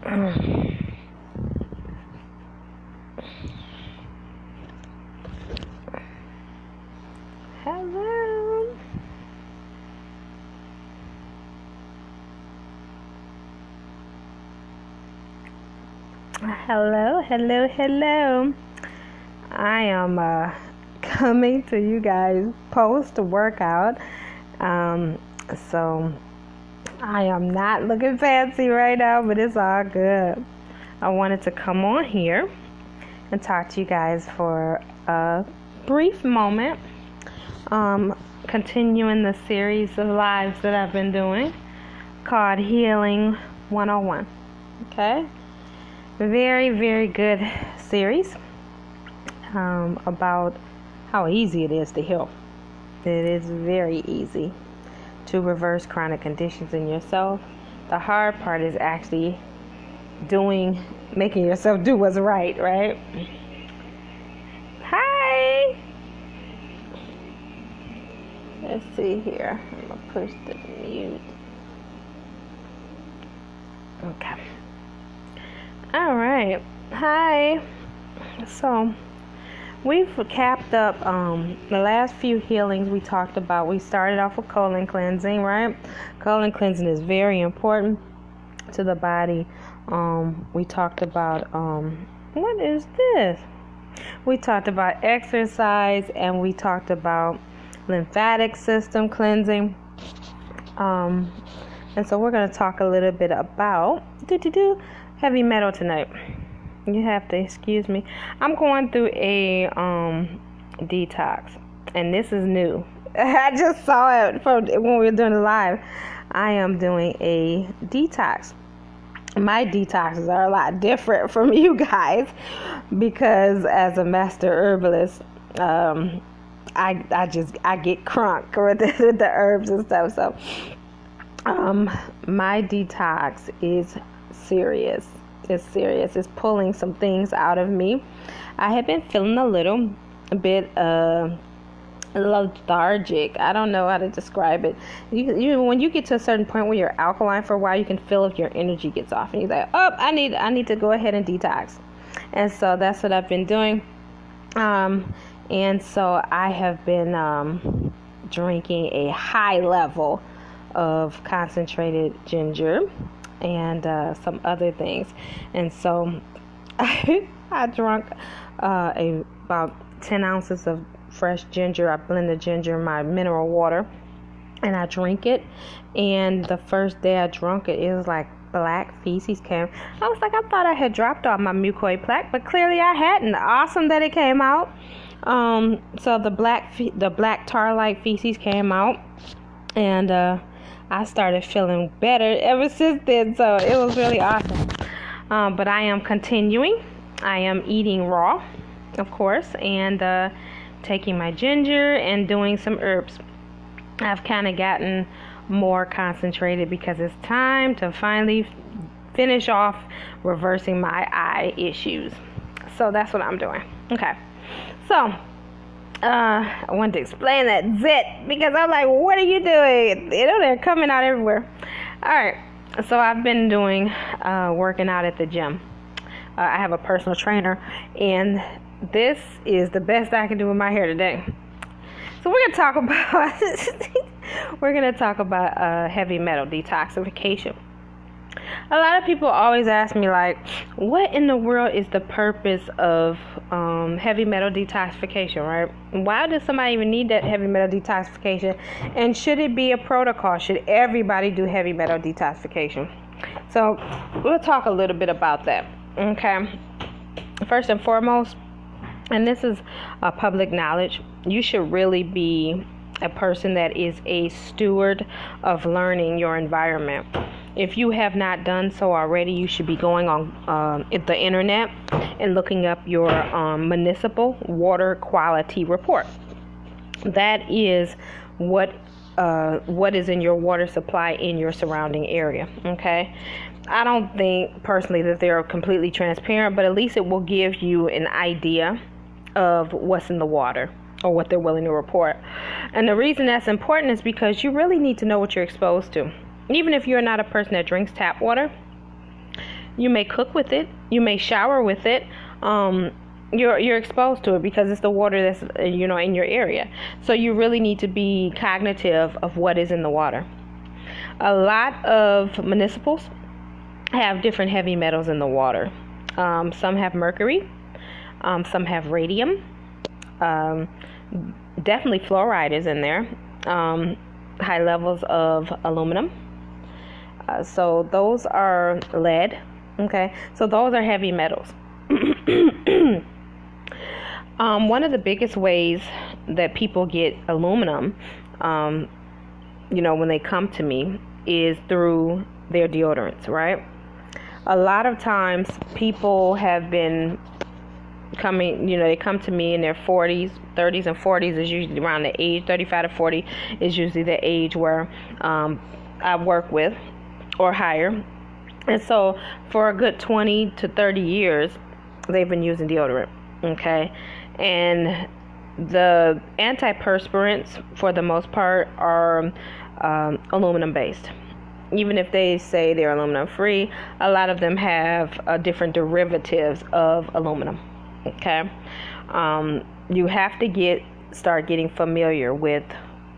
Hello. Hello. I am coming to you guys post workout. So I am not looking fancy right now, but it's all good. I wanted to come on here and talk to you guys for a brief moment. Continuing the series of lives that I've been doing called Healing 101. Okay? Very, very good series about how easy it is to heal. It is very easy to reverse chronic conditions in yourself. The hard part is actually making yourself do what's right? Hi! Let's see here. I'm going to push the mute. Okay. All right. Hi. So, we've capped up the last few healings we talked about. We started off with colon cleansing, right? Colon cleansing is very important to the body. We talked about, what is this? We talked about exercise, and we talked about lymphatic system cleansing. And so we're going to talk a little bit about heavy metal tonight. You have to excuse me. I'm going through a detox, and this is new. I just saw it from when we were doing the live. I am doing a detox. My detoxes are a lot different from you guys because as a master herbalist, I get crunk with the herbs and stuff. So my detox is serious. It's serious. It's pulling some things out of me. I have been feeling a bit lethargic. I don't know how to describe it. You when you get to a certain point where you're alkaline for a while, you can feel if your energy gets off, and you're like, oh, I need to go ahead and detox. And so that's what I've been doing. And so I have been drinking a high level of concentrated ginger and some other things. And so I drank about 10 ounces of fresh ginger. I blend the ginger in my mineral water and I drink it. And the first day I drank it, it was like black feces came. I was like, I thought I had dropped off my mucoid plaque, but clearly I hadn't. Awesome that it came out. So the black tar-like feces came out, and I started feeling better ever since then. So it was really awesome. But I am continuing. I am eating raw, of course, and taking my ginger and doing some herbs. I've kind of gotten more concentrated because it's time to finally finish off reversing my eye issues. So that's what I'm doing. Okay. So I wanted to explain that zit because I'm like, what are you doing? They're coming out everywhere. All right. So I've been doing working out at the gym. I have a personal trainer, and this is the best I can do with my hair today. So we're gonna talk about heavy metal detoxification. A lot of people always ask me, like, what in the world is the purpose of heavy metal detoxification, right? Why does somebody even need that heavy metal detoxification? And should it be a protocol? Should everybody do heavy metal detoxification? So we'll talk a little bit about that, okay? First and foremost, and this is public knowledge, you should really be a person that is a steward of learning your environment. If you have not done so already, you should be going on the internet and looking up your municipal water quality report. That is what is in your water supply in your surrounding area. Okay, I don't think personally that they're completely transparent, but at least it will give you an idea of what's in the water or what they're willing to report. And the reason that's important is because you really need to know what you're exposed to. Even if you're not a person that drinks tap water, You may cook with it. You may shower with it. You're exposed to it because it's the water that's in your area. So you really need to be cognitive of what is in the water. A lot of municipals have different heavy metals in the water. Some have mercury. Some have radium. Definitely fluoride is in there. High levels of aluminum. So those are lead. Okay, so those are heavy metals. One of the biggest ways that people get aluminum, when they come to me, is through their deodorants, right? A lot of times people have been coming, they come to me in their 30s and 40s is usually around the age, 35 to 40 is usually the age where I work with, or higher. And so for a good 20 to 30 years, they've been using deodorant, okay? And the antiperspirants, for the most part, are aluminum based. Even if they say they're aluminum free, a lot of them have different derivatives of aluminum, okay? You have to start getting familiar with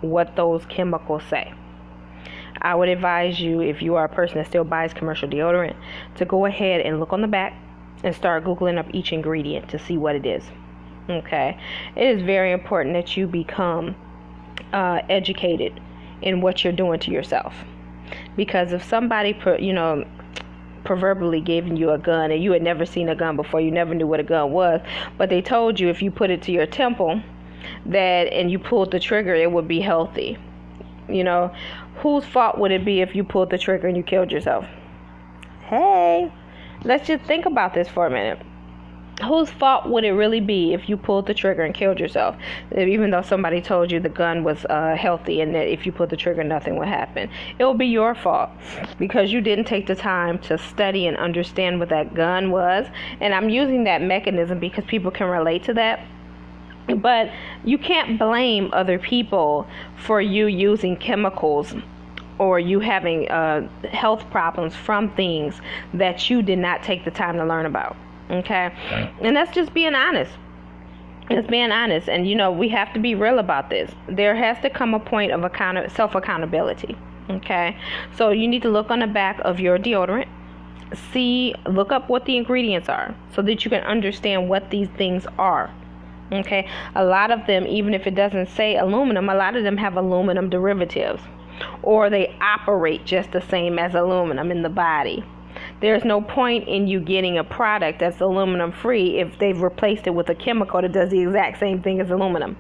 what those chemicals say. I would advise you, if you are a person that still buys commercial deodorant, to go ahead and look on the back and start Googling up each ingredient to see what it is. Okay, it is very important that you become educated in what you're doing to yourself, because if somebody proverbially giving you a gun and you had never seen a gun before, you never knew what a gun was, but they told you if you put it to your temple and you pulled the trigger, it would be healthy. Whose fault would it be if you pulled the trigger and you killed yourself? Hey, let's just think about this for a minute. Whose fault would it really be if you pulled the trigger and killed yourself? Even though somebody told you the gun was healthy and that if you pulled the trigger, nothing would happen. It will be your fault because you didn't take the time to study and understand what that gun was. And I'm using that mechanism because people can relate to that. But you can't blame other people for you using chemicals or you having health problems from things that you did not take the time to learn about. Okay? And that's just being honest. It's being honest. And, we have to be real about this. There has to come a point of self-accountability. Okay? So you need to look on the back of your deodorant. Look up what the ingredients are so that you can understand what these things are. Okay, a lot of them, even if it doesn't say aluminum, a lot of them have aluminum derivatives, or they operate just the same as aluminum in the body. There's no point in you getting a product that's aluminum free if they've replaced it with a chemical that does the exact same thing as aluminum.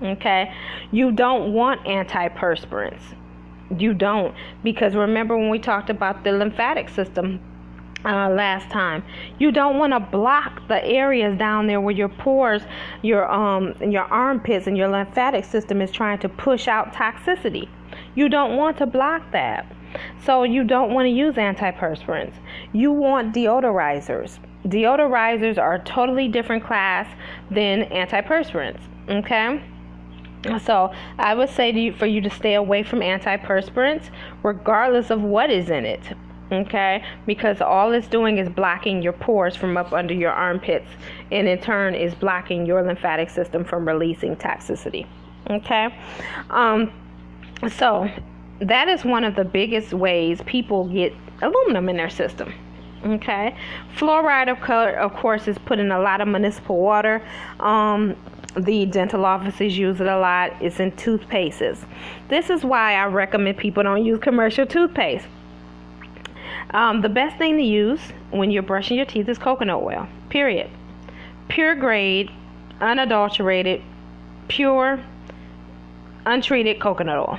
Okay, you don't want antiperspirants. You don't, because remember when we talked about the lymphatic system last time, you don't want to block the areas down there where your pores, your armpits and your lymphatic system is trying to push out toxicity. You don't want to block that. So you don't want to use antiperspirants. You want deodorizers. Deodorizers are a totally different class than antiperspirants. Okay? So I would say for you to stay away from antiperspirants regardless of what is in it. Okay, because all it's doing is blocking your pores from up under your armpits, and in turn is blocking your lymphatic system from releasing toxicity. Okay, so that is one of the biggest ways people get aluminum in their system. Okay, fluoride of course is put in a lot of municipal water. The dental offices use it a lot. It's in toothpastes. This is why I recommend people don't use commercial toothpaste. The best thing to use when you're brushing your teeth is coconut oil, period. Pure grade, unadulterated, pure, untreated coconut oil.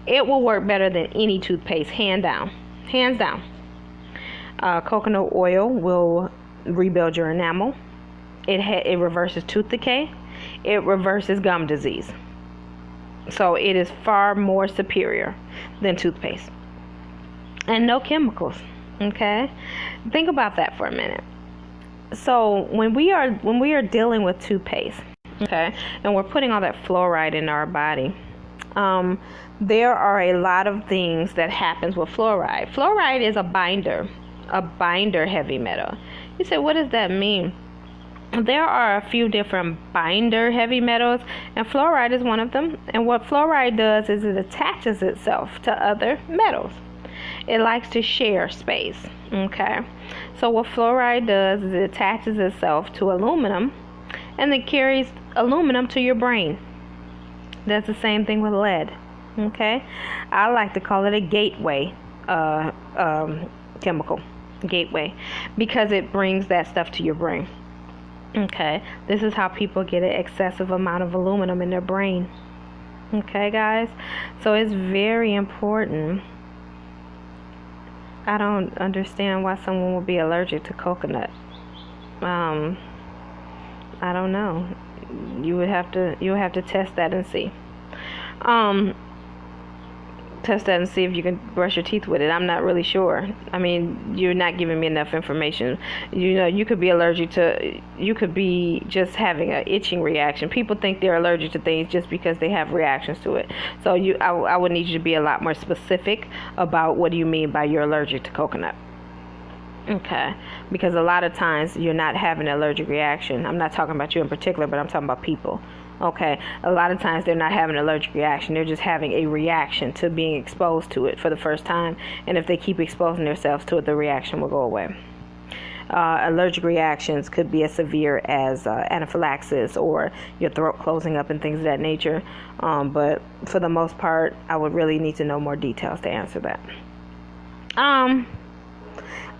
It will work better than any toothpaste, hands down. Coconut oil will rebuild your enamel. It reverses tooth decay. It reverses gum disease. So it is far more superior than toothpaste. And no chemicals. Okay, think about that for a minute. So when we are dealing with toothpaste, okay, and we're putting all that fluoride in our body, there are a lot of things that happens with fluoride. Fluoride is a binder a binder heavy metal. You say, what does that mean? There are a few different binder heavy metals, and fluoride is one of them. And what fluoride does is it attaches itself to other metals. It likes to share space. Okay, so what fluoride does is it attaches itself to aluminum, and it carries aluminum to your brain. That's the same thing with lead. Okay, I like to call it a gateway chemical, gateway, because it brings that stuff to your brain. Okay, this is how people get an excessive amount of aluminum in their brain. Okay, guys, so it's very important. I don't understand why someone would be allergic to coconut. I don't know. You would have to test that and see. Test that and see if you can brush your teeth with it. I'm not really sure. I mean, you're not giving me enough information. You know, you could be allergic to, you could be just having an itching reaction. People think they're allergic to things just because they have reactions to it. So I would need you to be a lot more specific about what do you mean by you're allergic to coconut. Okay, because a lot of times you're not having an allergic reaction. I'm not talking about you in particular, but I'm talking about people. Okay, a lot of times they're not having an allergic reaction. They're just having a reaction to being exposed to it for the first time. And if they keep exposing themselves to it, the reaction will go away. Allergic reactions could be as severe as anaphylaxis or your throat closing up and things of that nature. But for the most part, I would really need to know more details to answer that.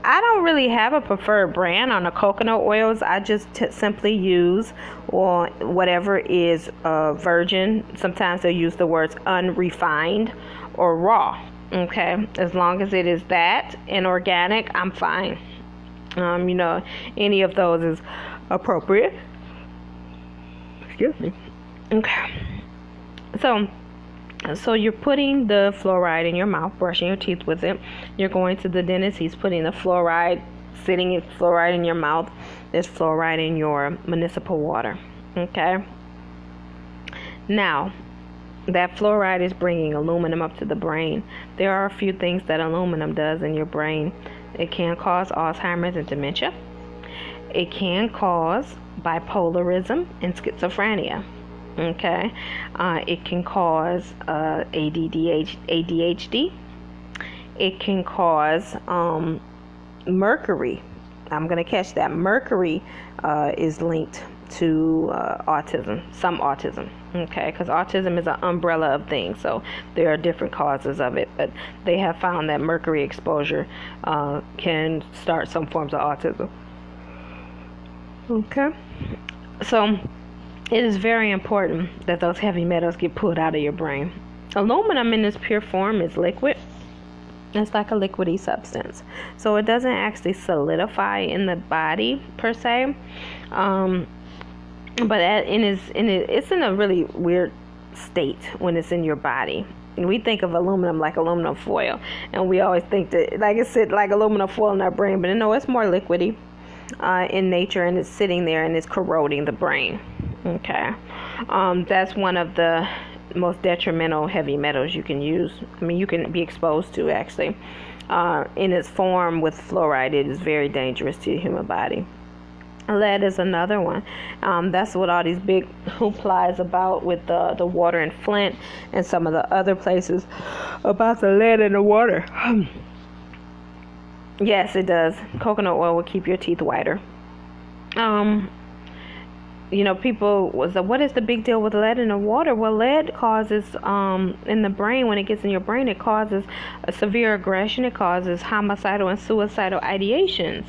I don't really have a preferred brand on the coconut oils. I just simply use whatever is virgin. Sometimes they'll use the words unrefined or raw. Okay, as long as it is that and organic, I'm fine. You know, any of those is appropriate. Excuse me. Okay. So you're putting the fluoride in your mouth, brushing your teeth with it. You're going to the dentist. He's putting the fluoride, fluoride in your mouth. There's fluoride in your municipal water. Okay. Now, that fluoride is bringing aluminum up to the brain. There are a few things that aluminum does in your brain. It can cause Alzheimer's and dementia. It can cause bipolarism and schizophrenia. Okay, it can cause ADHD. It can cause mercury. I'm going to catch that. Mercury is linked to autism, some autism. Okay, because autism is an umbrella of things, so there are different causes of it, but they have found that mercury exposure can start some forms of autism. Okay, so it is very important that those heavy metals get pulled out of your brain. Aluminum in its pure form is liquid. It's like a liquidy substance. So it doesn't actually solidify in the body per se. But it's in a really weird state when it's in your body. And we think of aluminum like aluminum foil. And we always think that like it's like aluminum foil in our brain. But no, it's more liquidy in nature, and it's sitting there and it's corroding the brain. Okay, that's one of the most detrimental heavy metals you can use. I mean, you can be exposed to actually. In its form with fluoride, it is very dangerous to the human body. Lead is another one. That's what all these big hoopla is about with the water in Flint and some of the other places about the lead in the water. Yes, it does. Coconut oil will keep your teeth whiter. You know, people what is the big deal with lead in the water? Well, lead causes, in the brain, when it gets in your brain, it causes a severe aggression. It causes homicidal and suicidal ideations.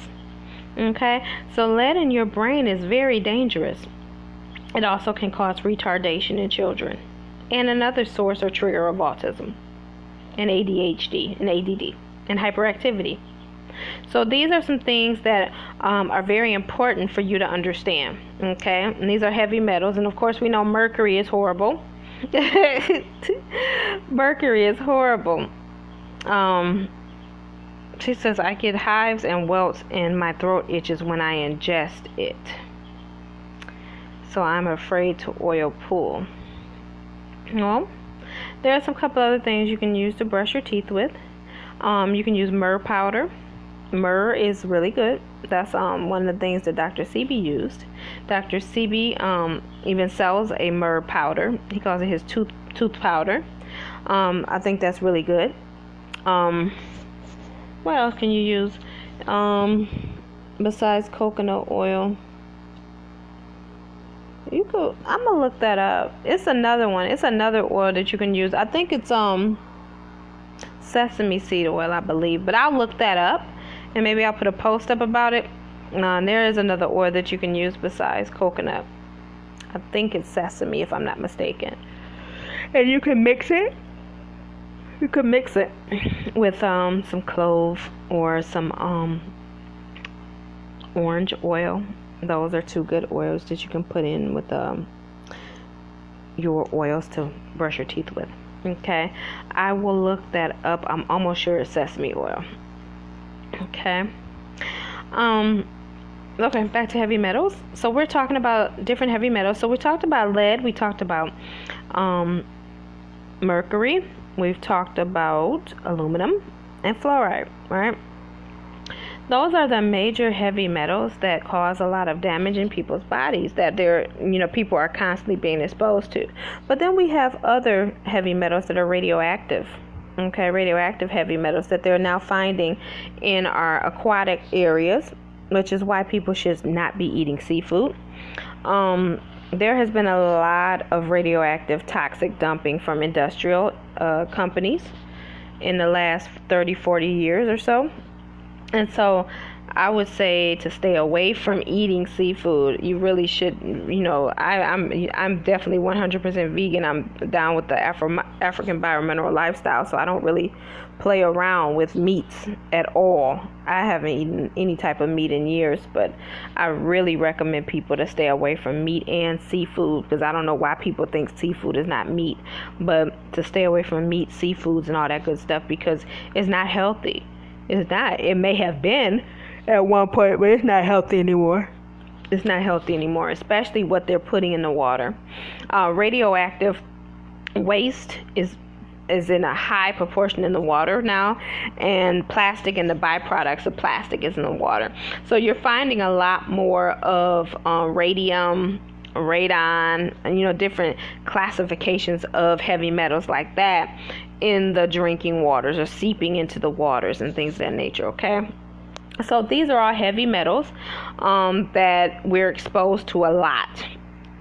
Okay, so lead in your brain is very dangerous. It also can cause retardation in children, and another source or trigger of autism, and ADHD, and ADD, and hyperactivity. So these are some things that are very important for you to understand. Okay, and these are heavy metals, and of course we know mercury is horrible. Mercury is horrible. She says, I get hives and welts and my throat itches when I ingest it. So I'm afraid to oil pull. Well, there are some couple other things you can use to brush your teeth with. You can use myrrh powder. Myrrh is really good. That's one of the things that Dr. Sebi used. Dr. Sebi even sells a myrrh powder. He calls it his tooth powder. I think that's really good. What else can you use besides coconut oil? I'm gonna look that up. It's another one. It's another oil that you can use. I think it's sesame seed oil, I believe, but I'll look that up and maybe I'll put a post up about it. There is another oil that you can use besides coconut. I think it's sesame, if I'm not mistaken. And you can mix it. You can mix it with some clove or some orange oil. Those are two good oils that you can put in with your oils to brush your teeth with. Okay, I will look that up. I'm almost sure it's sesame oil. Okay. Okay, back to heavy metals. So we're talking about different heavy metals. So we talked about lead. We talked about mercury. We've talked about aluminum and fluoride, right? Those are the major heavy metals that cause a lot of damage in people's bodies that people are constantly being exposed to. But then we have other heavy metals that are radioactive. Okay, radioactive heavy metals that they're now finding in our aquatic areas, which is why people should not be eating seafood. There has been a lot of radioactive toxic dumping from industrial companies in the last 30-40 years or so. And so I would say to stay away from eating seafood. You really should, I'm definitely 100% vegan. I'm down with the African biomineral lifestyle, so I don't really play around with meats at all. I haven't eaten any type of meat in years, but I really recommend people to stay away from meat and seafood, because I don't know why people think seafood is not meat, but to stay away from meat, seafoods, and all that good stuff, because it's not healthy. It's not. It may have been at one point, but it's not healthy anymore. It's not healthy anymore, especially what they're putting in the water. Radioactive waste is in a high proportion in the water now, and plastic and the byproducts of plastic is in the water. So you're finding a lot more of radium, radon, different classifications of heavy metals like that in the drinking waters or seeping into the waters and things of that nature. Okay, so these are all heavy metals that we're exposed to a lot.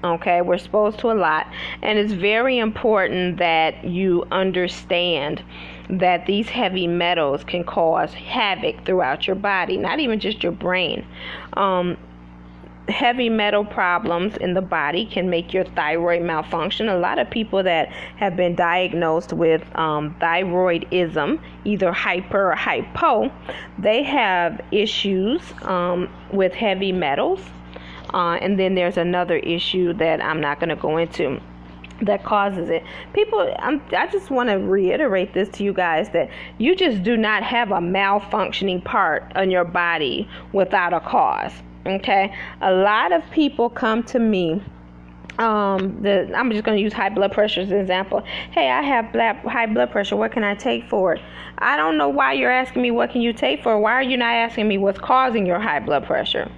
Okay, we're exposed to a lot, and it's very important that you understand that these heavy metals can cause havoc throughout your body, not even just your brain. Heavy metal problems in the body can make your thyroid malfunction. A lot of people that have been diagnosed with thyroidism, either hyper or hypo, they have issues with heavy metals. And then there's another issue that I'm not going to go into that causes it. I just want to reiterate this to you guys, that you just do not have a malfunctioning part in your body without a cause. Okay, a lot of people come to me. I'm just going to use high blood pressure as an example. Hey, I have high blood pressure. What can I take for it? I don't know why you're asking me what can you take for it. Why are you not asking me what's causing your high blood pressure?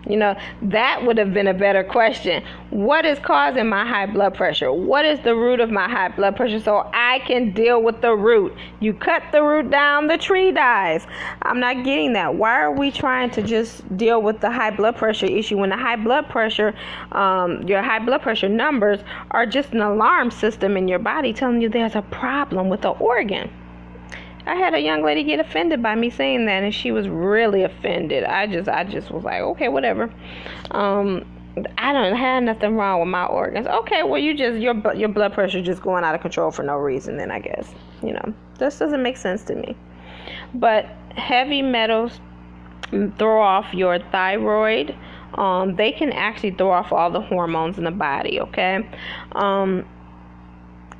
That would have been a better question. What is causing my high blood pressure? What is the root of my high blood pressure, so I can deal with the root? You cut the root down, the tree dies. I'm not getting that. Why are we trying to just deal with the high blood pressure issue when the high blood pressure, your high blood pressure numbers are just an alarm system in your body telling you there's a problem with the organ? I had a young lady get offended by me saying that, and she was really offended. I just was like, okay, whatever. I don't have nothing wrong with my organs. Okay, well, your blood pressure just going out of control for no reason. Then I guess this doesn't make sense to me. But heavy metals throw off your thyroid. They can actually throw off all the hormones in the body. Okay.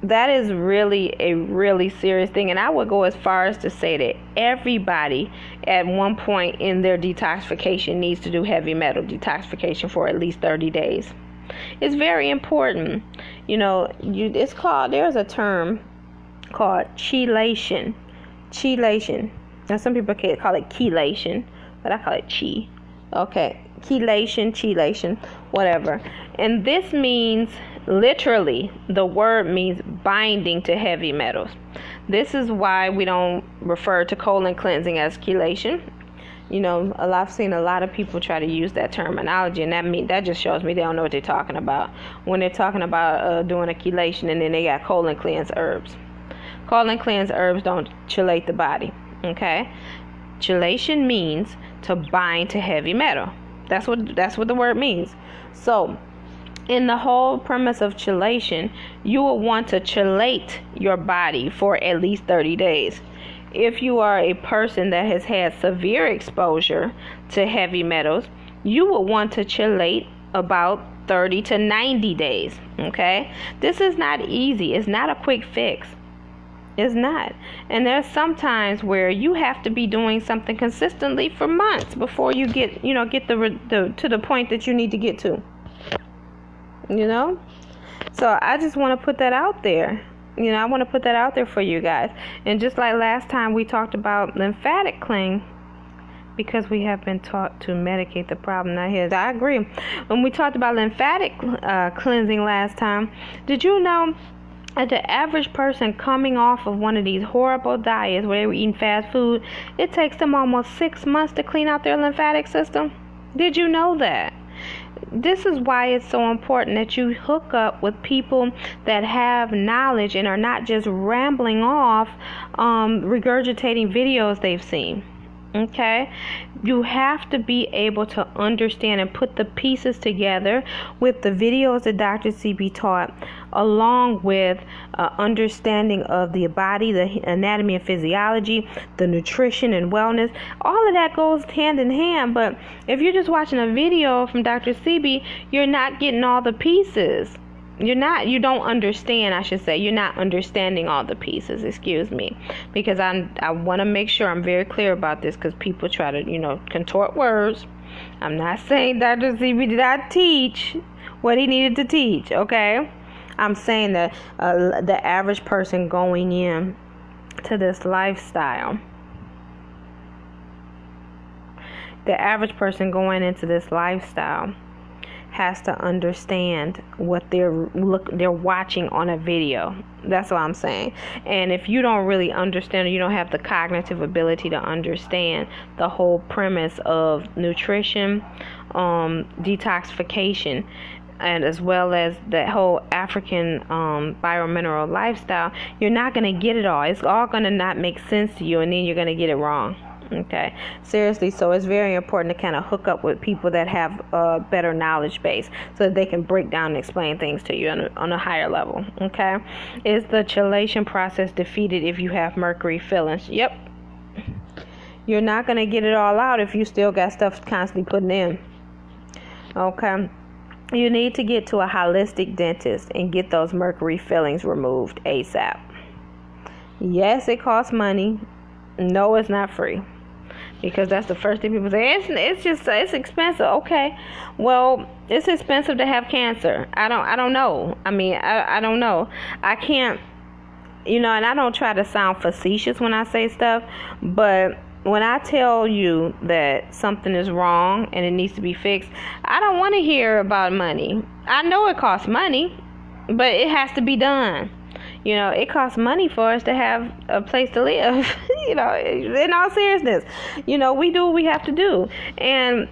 That is really a really serious thing, and I would go as far as to say that everybody at one point in their detoxification needs to do heavy metal detoxification for at least 30 days. It's very important. There's a term called chelation. Chelation. And some people call it chelation, but I call it chi. Okay, chelation, whatever. And this means, literally, the word means binding to heavy metals. This is why we don't refer to colon cleansing as chelation. You know, I've seen a lot of people try to use that terminology, and that just shows me they don't know what they're talking about when they're talking about doing a chelation, and then they got colon cleanse herbs. Colon cleanse herbs don't chelate the body. Okay, chelation means to bind to heavy metal. That's what the word means. So, in the whole premise of chelation, you will want to chelate your body for at least 30 days. If you are a person that has had severe exposure to heavy metals, you will want to chelate about 30 to 90 days. Okay? This is not easy. It's not a quick fix. It's not. And there's some times where you have to be doing something consistently for months before you get to the point that you need to get to. You know? So I just want to put that out there. You know, I want to put that out there for you guys. And just like last time we talked about lymphatic cleansing, because we have been taught to medicate the problem. Now here's, I agree. When we talked about lymphatic cleansing last time, did you know that the average person coming off of one of these horrible diets where they were eating fast food, it takes them almost 6 months to clean out their lymphatic system? Did you know that? This is why it's so important that you hook up with people that have knowledge and are not just rambling off, regurgitating videos they've seen. Okay, you have to be able to understand and put the pieces together with the videos that Dr. CB taught, along with understanding of the body, the anatomy and physiology, the nutrition and wellness. All of that goes hand in hand. But if you're just watching a video from Dr. CB, you're not getting all the pieces. You don't understand, I should say. You're not understanding all the pieces, excuse me. Because I want to make sure I'm very clear about this, because people try to, contort words. I'm not saying Dr. CB did not teach what he needed to teach, okay? I'm saying that the average person going in to this lifestyle, has to understand what they're watching on a video. That's what I'm saying. And if you don't really understand, or you don't have the cognitive ability to understand the whole premise of nutrition, detoxification, and as well as the whole African biomineral lifestyle, you're not going to get it all. It's all going to not make sense to you, and then you're going to get it wrong. Okay, seriously. So it's very important to kind of hook up with people that have a better knowledge base, so that they can break down and explain things to you on a higher level. Okay, is the chelation process defeated if you have mercury fillings? Yep. You're not going to get it all out if you still got stuff constantly putting in. Okay, you need to get to a holistic dentist and get those mercury fillings removed ASAP. Yes, it costs money. No, it's not free. Because that's the first thing people say. It's expensive. Okay, well, it's expensive to have cancer. I don't know. I mean, I don't know. I can't, and I don't try to sound facetious when I say stuff, but when I tell you that something is wrong and it needs to be fixed, I don't want to hear about money. I know it costs money, but it has to be done. It costs money for us to have a place to live, in all seriousness. We do what we have to do. And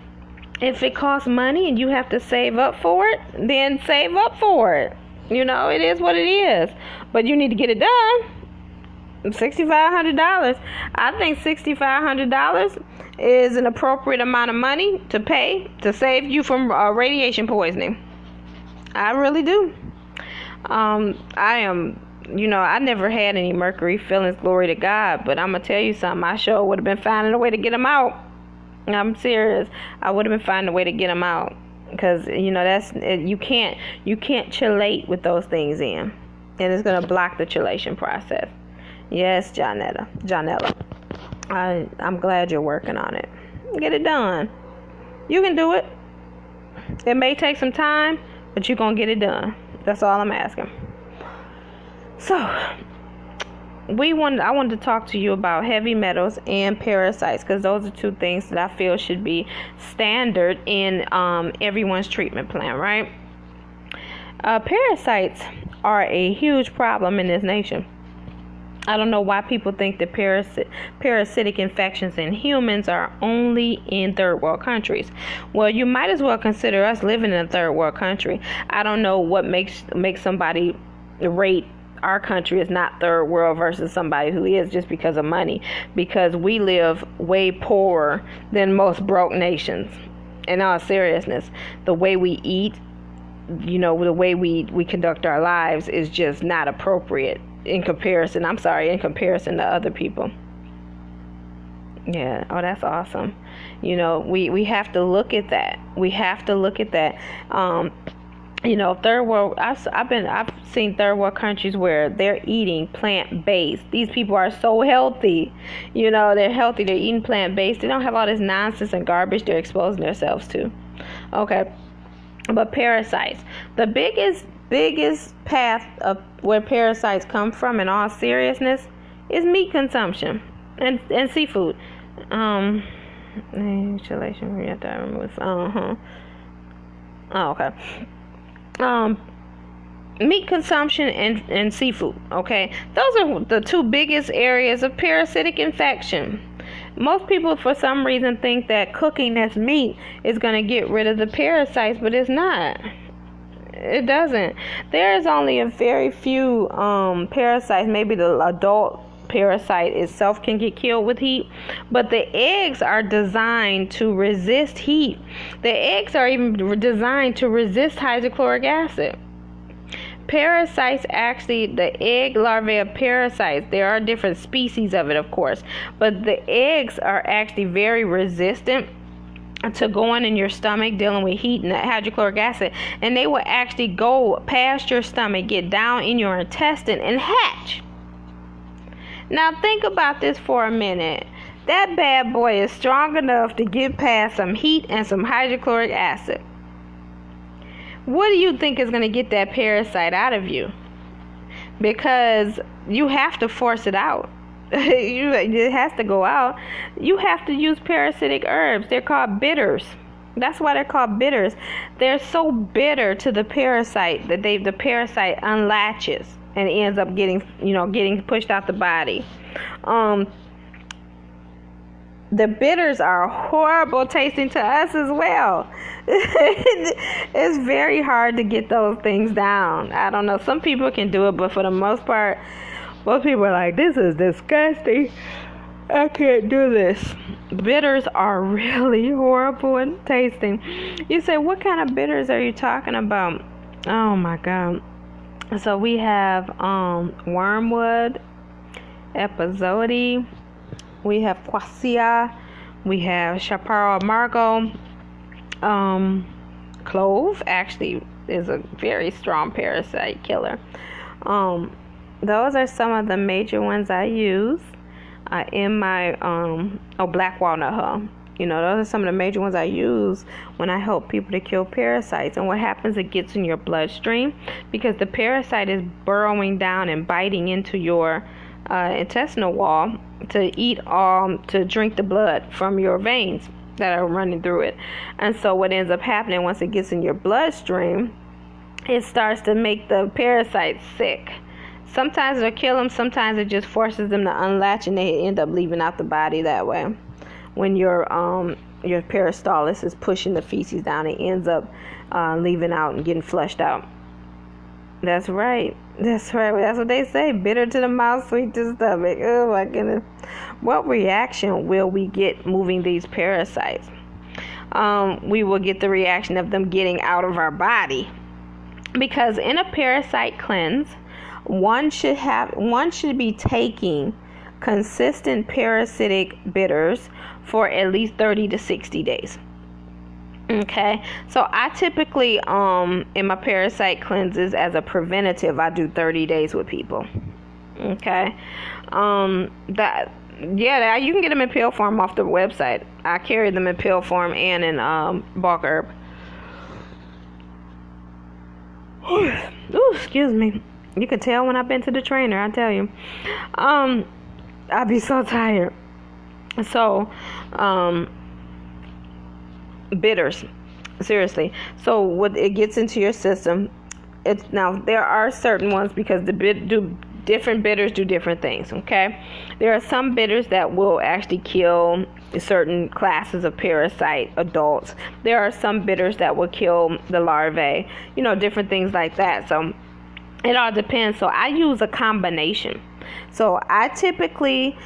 if it costs money and you have to save up for it, then save up for it. It is what it is. But you need to get it done. $6,500. I think $6,500 is an appropriate amount of money to pay to save you from radiation poisoning. I really do. I never had any mercury fillings, glory to God, but I'm going to tell you something. I sure would have been finding a way to get them out. I'm serious. I would have been finding a way to get them out, because, you can't chelate with those things in, and it's going to block the chelation process. Yes, Janella. I'm glad you're working on it. Get it done. You can do it. It may take some time, but you're going to get it done. That's all I'm asking. So, I wanted to talk to you about heavy metals and parasites, because those are two things that I feel should be standard in everyone's treatment plan, right? Parasites are a huge problem in this nation. I don't know why people think that parasitic infections in humans are only in third world countries. Well, you might as well consider us living in a third world country. I don't know what makes somebody rate our country as not third world versus somebody who is, just because of money. Because we live way poorer than most broke nations. In all seriousness, the way we eat, the way we conduct our lives is just not appropriate in comparison to other people. Yeah. Oh, that's awesome. We have to look at that. Third world, I've seen third world countries where they're eating plant-based. These people are so healthy. They're healthy, they're eating plant-based. They don't have all this nonsense and garbage they're exposing themselves to. Okay. But parasites, the biggest path of where parasites come from, in all seriousness, is meat consumption and seafood. Insulation, we have to remove. Oh, okay. Meat consumption and seafood. Okay, those are the two biggest areas of parasitic infection. Most people, for some reason, think that cooking this meat is going to get rid of the parasites, but it's not. It doesn't. There is only a very few parasites. Maybe the adult parasite itself can get killed with heat, but the eggs are designed to resist heat. The eggs are even designed to resist hydrochloric acid. Parasites, actually, the egg larvae of parasites, there are different species of it, of course, but the eggs are actually very resistant to going in your stomach, dealing with heat and hydrochloric acid, and they will actually go past your stomach, get down in your intestine, and hatch. Now think about this for a minute. That bad boy is strong enough to get past some heat and some hydrochloric acid. What do you think is going to get that parasite out of you? Because you have to force it out. It has to go out. You have to use parasitic herbs. They're called bitters. That's why they're called bitters. They're so bitter to the parasite that the parasite unlatches and ends up getting pushed out the body. The bitters are horrible tasting to us as well. It's very hard to get those things down. I don't know. Some people can do it, but for the most part, most people are like, this is disgusting. I can't do this. Bitters are really horrible in tasting. You say, what kind of bitters are you talking about? Oh my God. So we have wormwood, epizode, we have quassia, we have chaparral amargo, clove actually is a very strong parasite killer. Those are some of the major ones I use in my black walnut hull. Those are some of the major ones I use when I help people to kill parasites. And what happens, it gets in your bloodstream because the parasite is burrowing down and biting into your intestinal wall to drink the blood from your veins that are running through it. And so what ends up happening, once it gets in your bloodstream, it starts to make the parasites sick. Sometimes it'll kill them, sometimes it just forces them to unlatch and they end up leaving out the body that way. When your peristalsis is pushing the feces down, it ends up leaving out and getting flushed out. That's right. That's what they say. Bitter to the mouth, sweet to the stomach. Oh my goodness. What reaction will we get moving these parasites? We will get the reaction of them getting out of our body. Because in a parasite cleanse, one should be taking consistent parasitic bitters for at least 30 to 60 days. Okay, so I typically in my parasite cleanses, as a preventative, I do 30 days with people. Okay, you can get them in pill form off the website. I carry them in pill form and in bulk herb. Ooh, excuse me. You can tell when I've been to the trainer, I tell you. I'd be so tired. So, bitters, seriously. So what it gets into your system, it's now there are certain ones because different bitters do different things. Okay, there are some bitters that will actually kill certain classes of parasite adults. There are some bitters that will kill the larvae, different things like that. So it all depends. So I use a combination. So I typically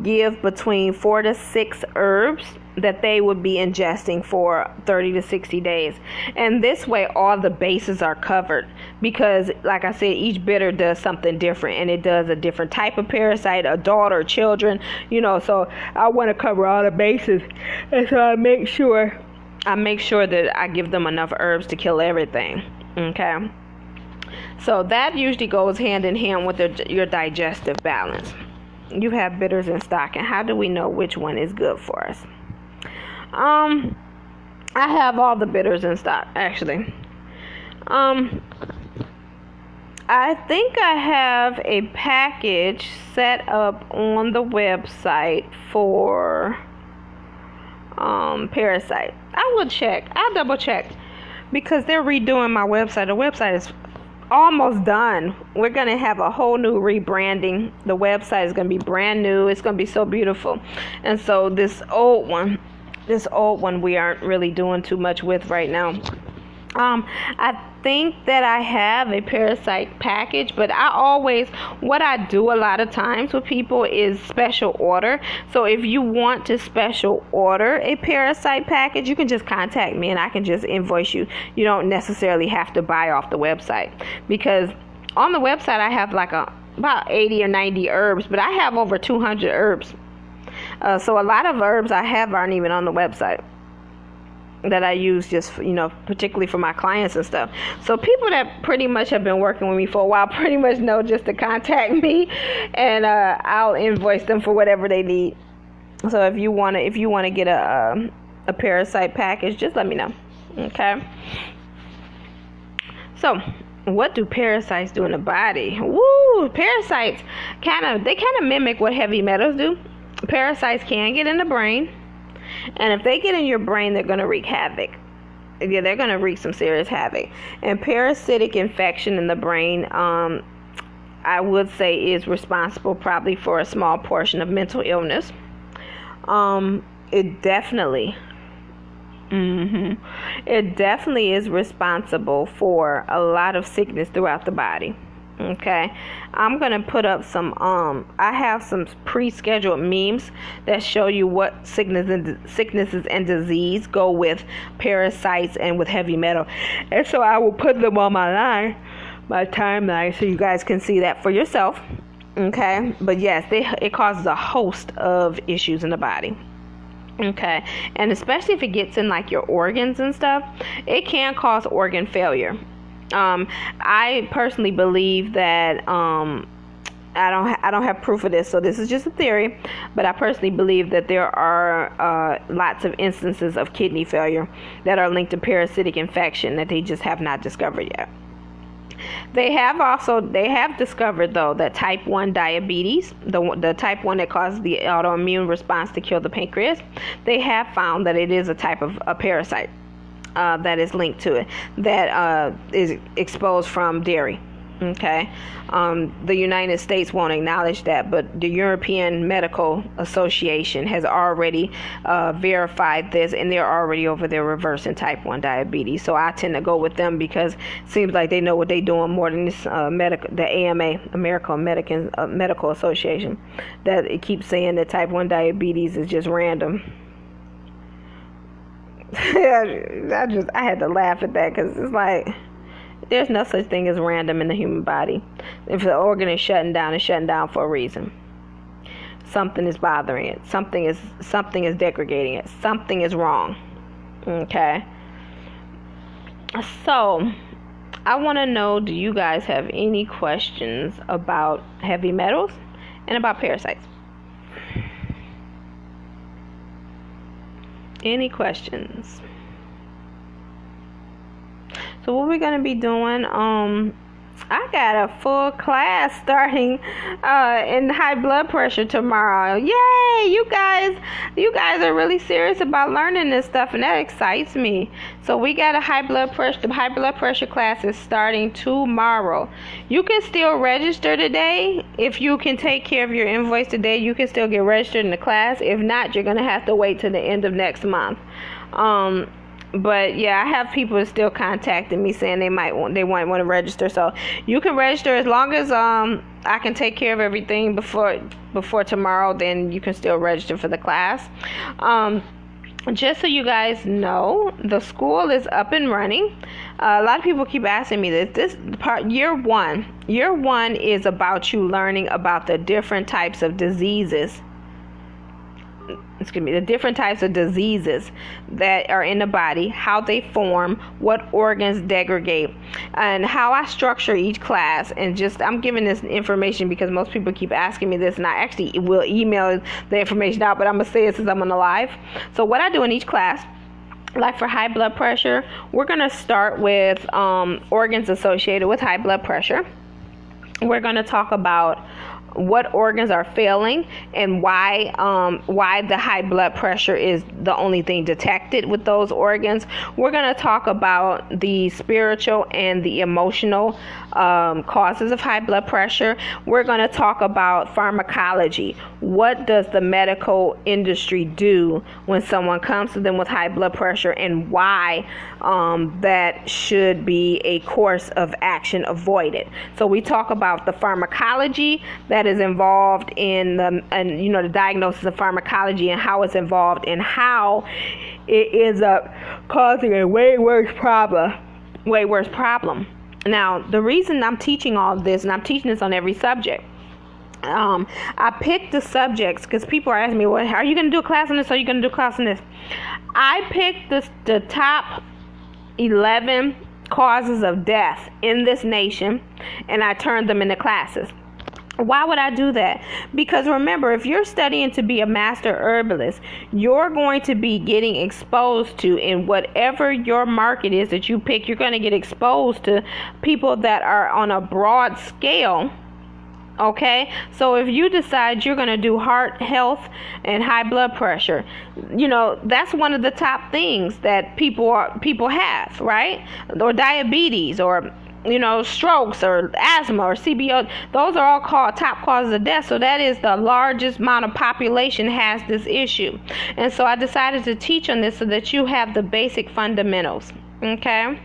give between 4 to 6 herbs that they would be ingesting for 30 to 60 days. And this way all the bases are covered because, like I said, each bitter does something different, and it does a different type of parasite, adult or children, so I want to cover all the bases. And so I make sure that I give them enough herbs to kill everything. Okay. So that usually goes hand in hand with your digestive balance. You have bitters in stock, and how do we know which one is good for us? I have all the bitters in stock, actually. I think I have a package set up on the website for parasite. I'll double check because they're redoing my website. The website is almost done. We're going to have a whole new rebranding. The website is going to be brand new. It's going to be so beautiful. And so this old one we aren't really doing too much with right now. I think that I have a parasite package, but what I do a lot of times with people is special order. So if you want to special order a parasite package, you can just contact me and I can just invoice you. You don't necessarily have to buy off the website, because on the website I have like about 80 or 90 herbs, but I have over 200 herbs. So a lot of herbs I have aren't even on the website that I use just, particularly for my clients and stuff. So people that pretty much have been working with me for a while pretty much know just to contact me, and I'll invoice them for whatever they need. So if you want to get a parasite package, just let me know. Okay. So what do parasites do in the body? Woo! Parasites kind of mimic what heavy metals do. Parasites can get in the brain, and if they get in your brain, they're going to wreak havoc. Yeah, they're going to wreak some serious havoc. And parasitic infection in the brain, I would say, is responsible probably for a small portion of mental illness. It definitely is responsible for a lot of sickness throughout the body. Okay, I'm gonna put up some I have some pre-scheduled memes that show you what sicknesses and disease go with parasites and with heavy metal, and so I will put them on my timeline so you guys can see that for yourself. Okay, but yes, it causes a host of issues in the body. Okay, and especially if it gets in like your organs and stuff, it can cause organ failure. I personally believe that I don't have proof of this, so this is just a theory, but I personally believe that there are lots of instances of kidney failure that are linked to parasitic infection that they just have not discovered yet. They have discovered though that type 1 diabetes, the type 1 that causes the autoimmune response to kill the pancreas, they have found that it is a type of a parasite that is linked to it, that is exposed from dairy. Okay, the United States won't acknowledge that, but the European Medical Association has already verified this, and they're already over there reversing type 1 diabetes. So I tend to go with them because it seems like they know what they're doing more than this the AMA, American Medical Association, that it keeps saying that type 1 diabetes is just random. I had to laugh at that because it's like, there's no such thing as random in the human body. If the organ is shutting down, it's shutting down for a reason. Something is bothering it. Something is degrading it. Something is wrong. Okay. So, I want to know, do you guys have any questions about heavy metals and about parasites? Any questions? So what we're going to be doing I got a full class starting in high blood pressure tomorrow. Yay! You guys are really serious about learning this stuff, and that excites me. So we got the high blood pressure class is starting tomorrow. You can still register today. If you can take care of your invoice today, you can still get registered in the class. If not, you're gonna have to wait till the end of next month. But yeah, I have people still contacting me saying they might want to register. So you can register as long as I can take care of everything before tomorrow. Then you can still register for the class. Just so you guys know, the school is up and running. A lot of people keep asking me this. This part, year one is about you learning about the different types of diseases. The different types of diseases that are in the body, how they form, what organs degrade, and how I structure each class. And I'm giving this information because most people keep asking me this, and I actually will email the information out, but I'm going to say it since I'm on the live. So what I do in each class, like for high blood pressure, we're going to start with organs associated with high blood pressure. We're going to talk about what organs are failing and why the high blood pressure is the only thing detected with those organs. We're going to talk about the spiritual and the emotional causes of high blood pressure. We're going to talk about pharmacology. What does the medical industry do when someone comes to them with high blood pressure, and why that should be a course of action avoided. So we talk about the pharmacology that is involved in the diagnosis of pharmacology, and how it's involved in how it ends up causing a way worse problem. Now, the reason I'm teaching all this, and I'm teaching this on every subject, I picked the subjects because people are asking me, well, are you going to do a class on this? Are you going to do a class on this? I picked the top 11 causes of death in this nation, and I turned them into classes. Why would I do that? Because remember, if you're studying to be a master herbalist, you're going to be getting exposed to, in whatever your market is that you pick, you're going to get exposed to people that are on a broad scale. Okay, so if you decide you're going to do heart health and high blood pressure, that's one of the top things that people have, right? Or diabetes, or strokes, or asthma, or CBO. Those are all called top causes of death. So that is the largest amount of population has this issue. And so I decided to teach on this so that you have the basic fundamentals. Okay,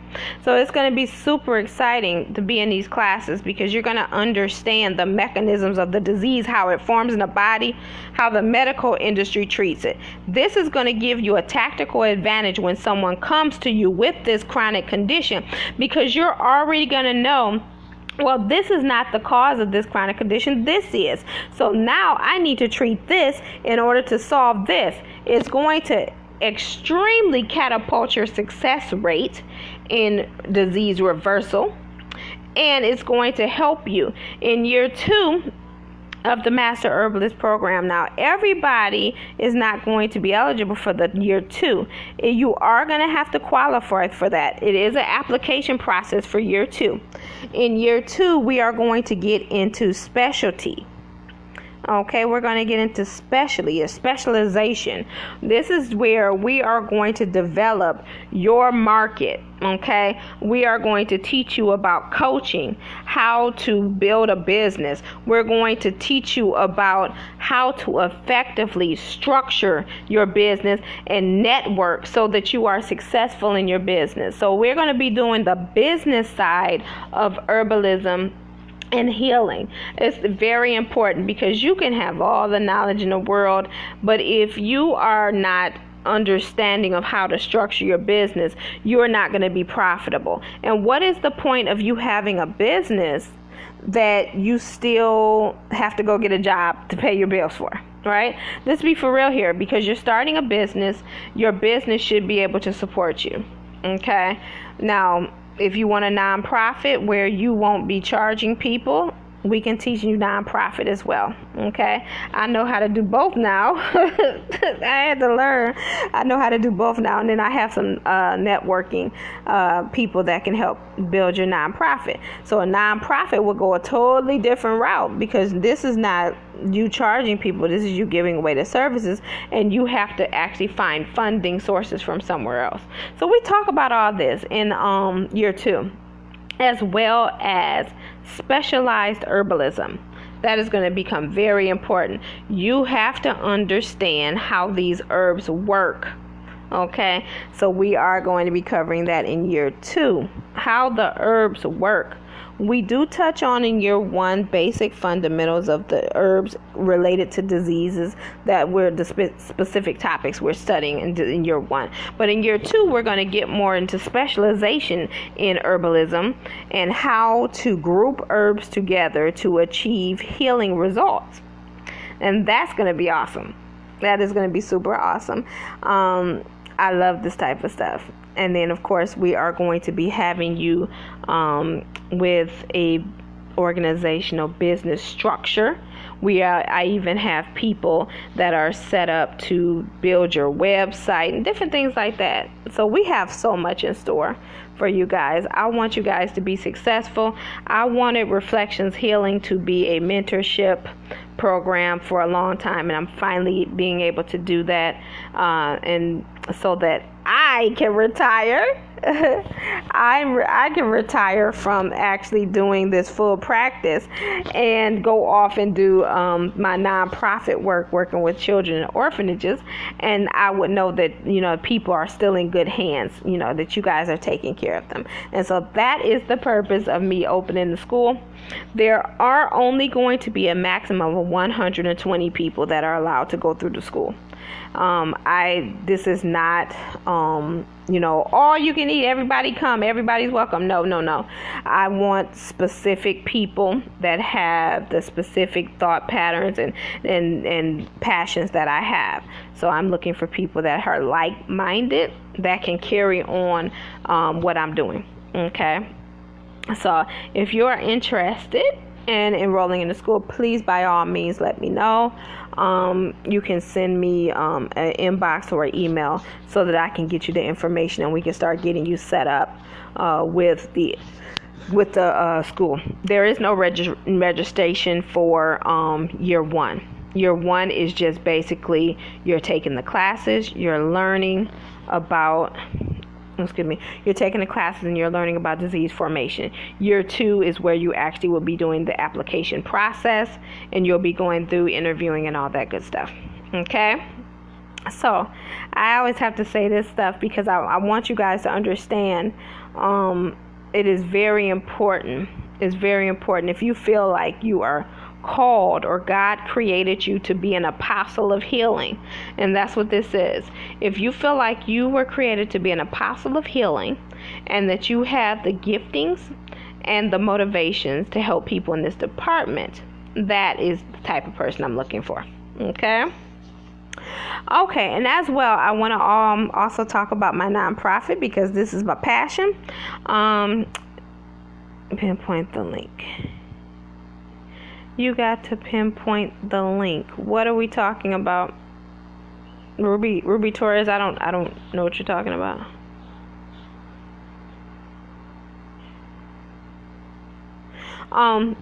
so it's going to be super exciting to be in these classes, because you're going to understand the mechanisms of the disease, how it forms in the body, how the medical industry treats it. This is going to give you a tactical advantage when someone comes to you with this chronic condition, because you're already going to know, well, this is not the cause of this chronic condition, this is. So now I need to treat this in order to solve this. It's going to extremely catapult your success rate in disease reversal, and it's going to help you in year 2 of the Master Herbalist program. Now, everybody is not going to be eligible for the year 2. You are going to have to qualify for that. It is an application process for year 2. In year 2, we are going to get into specialty. Okay, we're going to get into specialization. This is where we are going to develop your market. Okay, we are going to teach you about coaching, how to build a business. We're going to teach you about how to effectively structure your business and network so that you are successful in your business. So we're going to be doing the business side of herbalism and healing. It's very important, because you can have all the knowledge in the world, but if you are not understanding of how to structure your business, you are not going to be profitable. And what is the point of you having a business that you still have to go get a job to pay your bills for? Right? Let's be for real here, because you're starting a business. Your business should be able to support you. Okay? Now, if you want a nonprofit where you won't be charging people we can teach you nonprofit as well. Okay, I know how to do both now. I had to learn. I know how to do both now, and then I have some networking people that can help build your nonprofit. So a nonprofit will go a totally different route, because this is not you charging people. This is you giving away the services, and you have to actually find funding sources from somewhere else. So we talk about all this in year 2, as well as specialized herbalism. That is going to become very important. You have to understand how these herbs work. Okay, so we are going to be covering that in year 2, how the herbs work. We do touch on in year 1 basic fundamentals of the herbs related to diseases that we're the specific topics we're studying in year 1. But in year 2, we're going to get more into specialization in herbalism and how to group herbs together to achieve healing results. And that's going to be awesome. That is going to be super awesome. I love this type of stuff. And then, of course, we are going to be having you with a organizational business structure. I even have people that are set up to build your website and different things like that. So we have so much in store for you guys. I want you guys to be successful. I wanted Reflections Healing to be a mentorship program for a long time, and I'm finally being able to do that, and so that I can retire. I can retire from actually doing this full practice and go off and do my nonprofit work, working with children in orphanages, and I would know that people are still in good hands, that you guys are taking care of them. And so that is the purpose of me opening the school. There are only going to be a maximum of 120 people that are allowed to go through the school. This is not, all you can eat, everybody come, everybody's welcome. No. I want specific people that have the specific thought patterns and passions that I have. So I'm looking for people that are like-minded, that can carry on what I'm doing. Okay. So if you are interested in enrolling in the school, please by all means let me know. You can send me an inbox or an email so that I can get you the information and we can start getting you set up with the school. There is no registration for year 1. Year 1 is just basically you're taking the classes, you're learning about you're taking the classes and you're learning about disease formation. Year 2 is where you actually will be doing the application process, and you'll be going through interviewing and all that good stuff. Okay? So I always have to say this stuff because I want you guys to understand it is very important. It's very important. If you feel like you are called or God created you to be an apostle of healing, and that's what this is. If you feel like you were created to be an apostle of healing and that you have the giftings and the motivations to help people in this department, that is the type of person I'm looking for. Okay, and as well, I want to also talk about my nonprofit because this is my passion. Pinpoint the link. You got to pinpoint the link. What are we talking about? Ruby Torres, I don't know what you're talking about.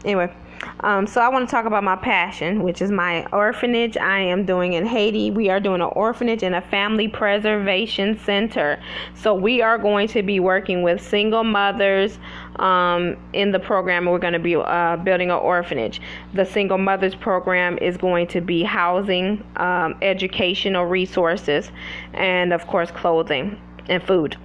Anyway, so I want to talk about my passion, which is my orphanage I am doing in Haiti. We are doing an orphanage and a family preservation center. So we are going to be working with single mothers in the program. We're going to be building an orphanage. The single mothers program is going to be housing, educational resources, and of course clothing and food.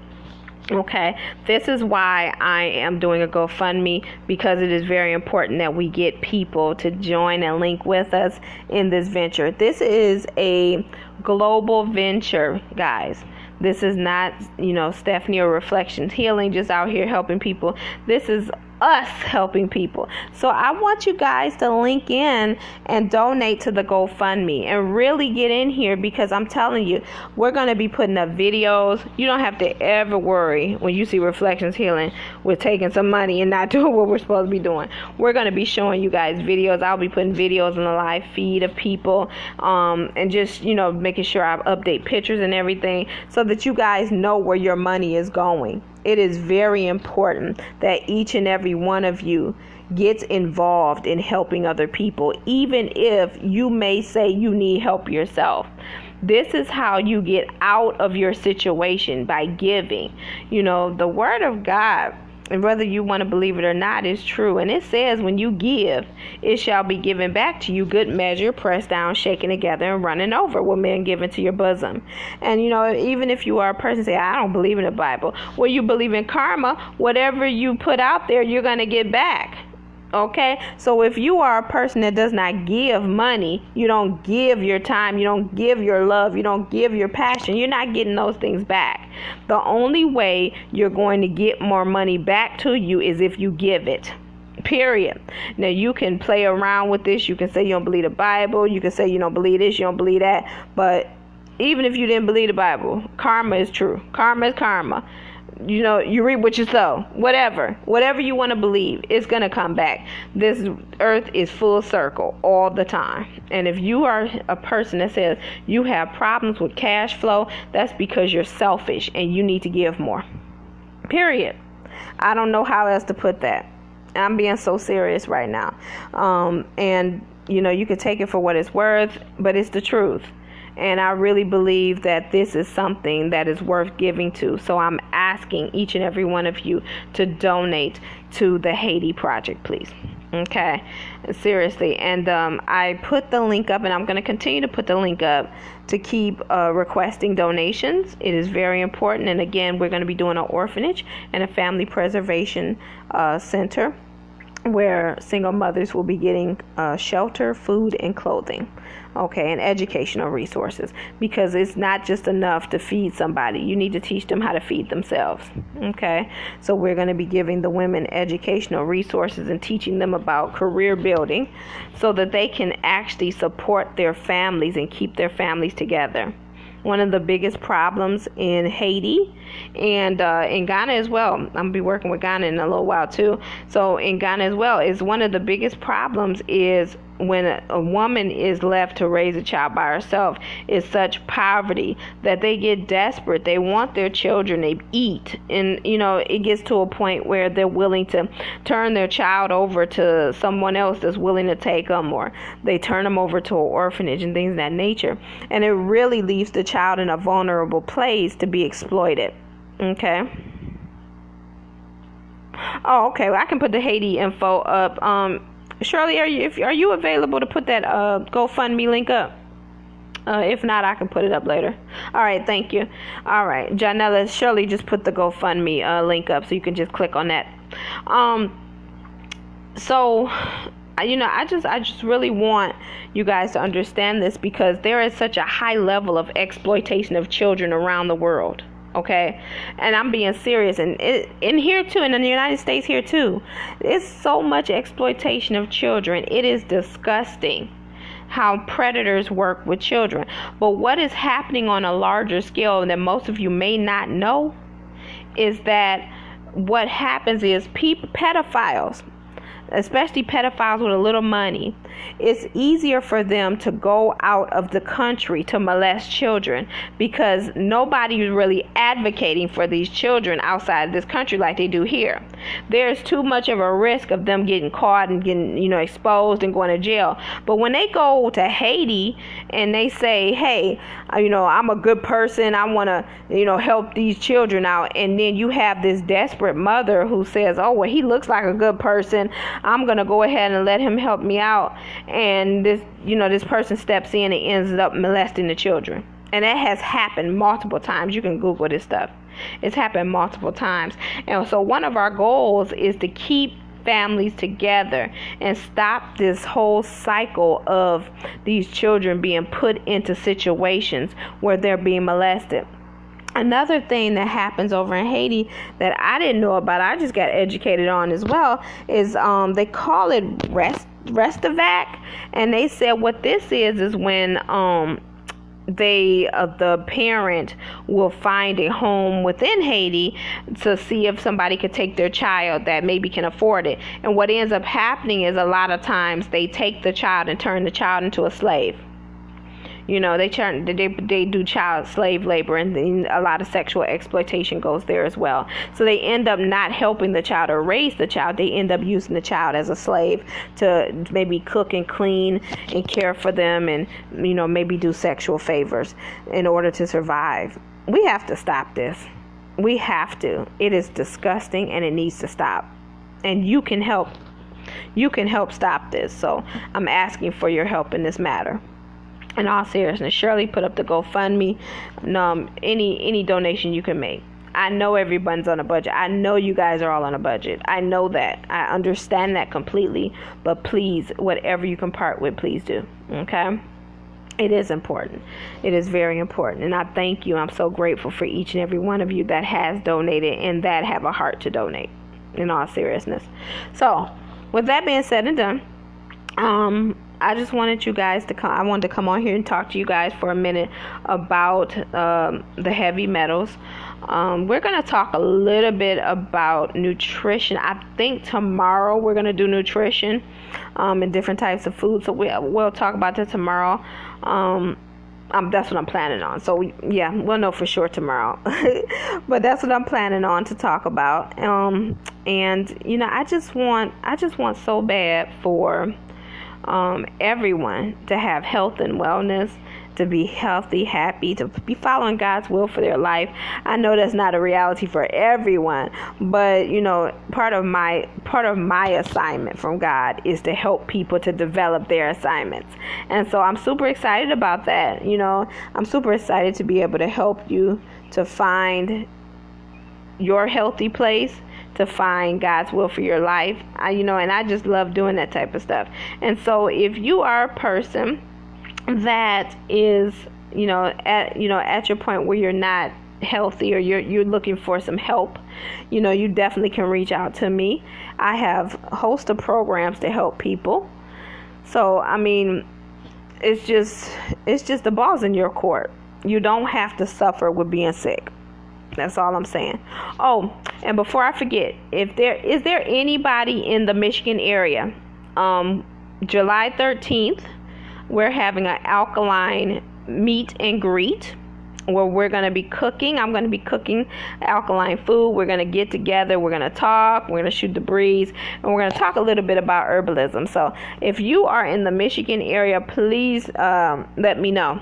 Okay, this is why I am doing a GoFundMe, because it is very important that we get people to join and link with us in this venture. This is a global venture, guys. This is not, Stephanie or Reflections Healing just out here helping people. This is us helping people. So I want you guys to link in and donate to the GoFundMe and really get in here, because I'm telling you, we're going to be putting up videos. You don't have to ever worry when you see Reflections Healing with taking some money and not doing what we're supposed to be doing. We're going to be showing you guys videos. I'll be putting videos in the live feed of people, and just, making sure I update pictures and everything so that you guys know where your money is going. It is very important that each and every one of you gets involved in helping other people, even if you may say you need help yourself. This is how you get out of your situation, by giving. The word of God, and whether you want to believe it or not, is true. And it says, when you give, it shall be given back to you, good measure, pressed down, shaken together, and running over, will men give into your bosom. And, even if you are a person say, I don't believe in the Bible. Well, you believe in karma. Whatever you put out there, you're going to get back. Okay, so if you are a person that does not give money, you don't give your time, you don't give your love, you don't give your passion, you're not getting those things back. The only way you're going to get more money back to you is if you give it. Period. Now, you can play around with this. You can say you don't believe the Bible. You can say you don't believe this, you don't believe that. But even if you didn't believe the Bible, karma is true. Karma is karma. You reap what you sow. Whatever you want to believe, it's going to come back. This earth is full circle all the time. And if you are a person that says you have problems with cash flow, that's because you're selfish and you need to give more. Period. I don't know how else to put that. I'm being so serious right now. And you can take it for what it's worth, but it's the truth. And I really believe that this is something that is worth giving to. So I'm asking each and every one of you to donate to the Haiti Project, please. Okay, seriously. And I put the link up, and I'm going to continue to put the link up to keep requesting donations. It is very important. And again, we're going to be doing an orphanage and a family preservation center where single mothers will be getting shelter, food, and clothing. Okay, and educational resources, because it's not just enough to feed somebody. You need to teach them how to feed themselves. Okay, so we're going to be giving the women educational resources and teaching them about career building so that they can actually support their families and keep their families together. One of the biggest problems in Haiti and in Ghana as well, I'm going to be working with Ghana in a little while too. So in Ghana as well, is one of the biggest problems is when a woman is left to raise a child by herself, is such poverty that they get desperate. They want their children to eat. And, it gets to a point where they're willing to turn their child over to someone else that's willing to take them, or they turn them over to an orphanage and things of that nature. And it really leaves the child in a vulnerable place to be exploited. Okay. Oh, okay. Well, I can put the Haiti info up. Shirley, are you available to put that GoFundMe link up? If not, I can put it up later. All right, thank you. All right, Janella, Shirley just put the GoFundMe link up, so you can just click on that. So, I just really want you guys to understand this, because there is such a high level of exploitation of children around the world. Okay, and I'm being serious, and in here too, and in the United States here too, it's so much exploitation of children. It is disgusting how predators work with children. But what is happening on a larger scale that most of you may not know is that what happens is pedophiles, especially pedophiles with a little money, it's easier for them to go out of the country to molest children, because nobody is really advocating for these children outside this country like they do here. There's too much of a risk of them getting caught and getting, exposed and going to jail. But when they go to Haiti and they say, hey, I'm a good person, I want to, help these children out, and then you have this desperate mother who says, oh, well, he looks like a good person, I'm going to go ahead and let him help me out. And this person steps in and ends up molesting the children. And that has happened multiple times. You can Google this stuff. It's happened multiple times. And so one of our goals is to keep families together and stop this whole cycle of these children being put into situations where they're being molested. Another thing that happens over in Haiti that I didn't know about, I just got educated on as well, is they call it Restovac, and they said what this is when the parent will find a home within Haiti to see if somebody could take their child that maybe can afford it. And what ends up happening is a lot of times they take the child and turn the child into a slave. You know, they do child slave labor, and then a lot of sexual exploitation goes there as well. So they end up not helping the child or raise the child. They end up using the child as a slave to maybe cook and clean and care for them, and, you know, maybe do sexual favors in order to survive. We have to stop this. We have to. It is disgusting, and it needs to stop. And you can help. You can help stop this. So I'm asking for your help in this matter. In all seriousness, Shirley put up the GoFundMe. Any donation you can make. I know everyone's on a budget. I know you guys are all on a budget. I know that. I understand that completely. But please, whatever you can part with, please do. Okay? It is important. It is very important. And I thank you. I'm so grateful for each and every one of you that has donated and that have a heart to donate. In all seriousness. So, with that being said and done, I just wanted you guys to come. I wanted to come on here and talk to you guys for a minute about the heavy metals. We're going to talk a little bit about nutrition. I think tomorrow we're going to do nutrition and different types of food. So we'll talk about that tomorrow. That's what I'm planning on. So yeah, we'll know for sure tomorrow. But that's what I'm planning on to talk about. And you know, I just want so bad for everyone to have health and wellness, to be healthy, happy, to be following God's will for their life. I know that's not a reality for everyone, but you know, part of my assignment from God is to help people to develop their assignments. And so I'm super excited about that. You know, I'm super excited to be able to help you to find your healthy place, to find God's will for your life. And I just love doing that type of stuff. And so if you are a person that is, at your point where you're not healthy or you're looking for some help, you definitely can reach out to me. I have a host of programs to help people. So, it's just the ball's in your court. You don't have to suffer with being sick. That's all I'm saying. Oh, and before I forget, is there anybody in the Michigan area? July 13th, we're having an alkaline meet and greet where we're going to be cooking. I'm going to be cooking alkaline food. We're going to get together. We're going to talk. We're going to shoot the breeze. And we're going to talk a little bit about herbalism. So if you are in the Michigan area, please let me know,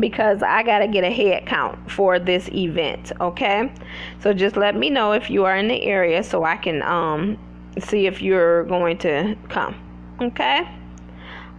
because I got to get a head count for this event, okay? So just let me know if you are in the area so I can see if you're going to come, okay?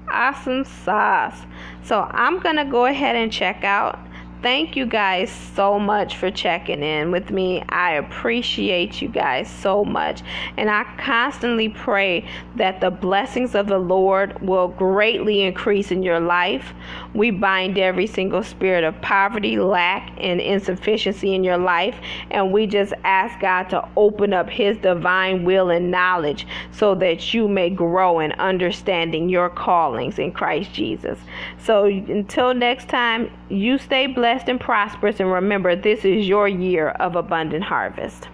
Awesome sauce. So I'm going to go ahead and check out. Thank you guys so much for checking in with me. I appreciate you guys so much. And I constantly pray that the blessings of the Lord will greatly increase in your life. We bind every single spirit of poverty, lack, and insufficiency in your life. And we just ask God to open up His divine will and knowledge so that you may grow in understanding your callings in Christ Jesus. So until next time, you stay blessed and prosperous, and remember, this is your year of abundant harvest.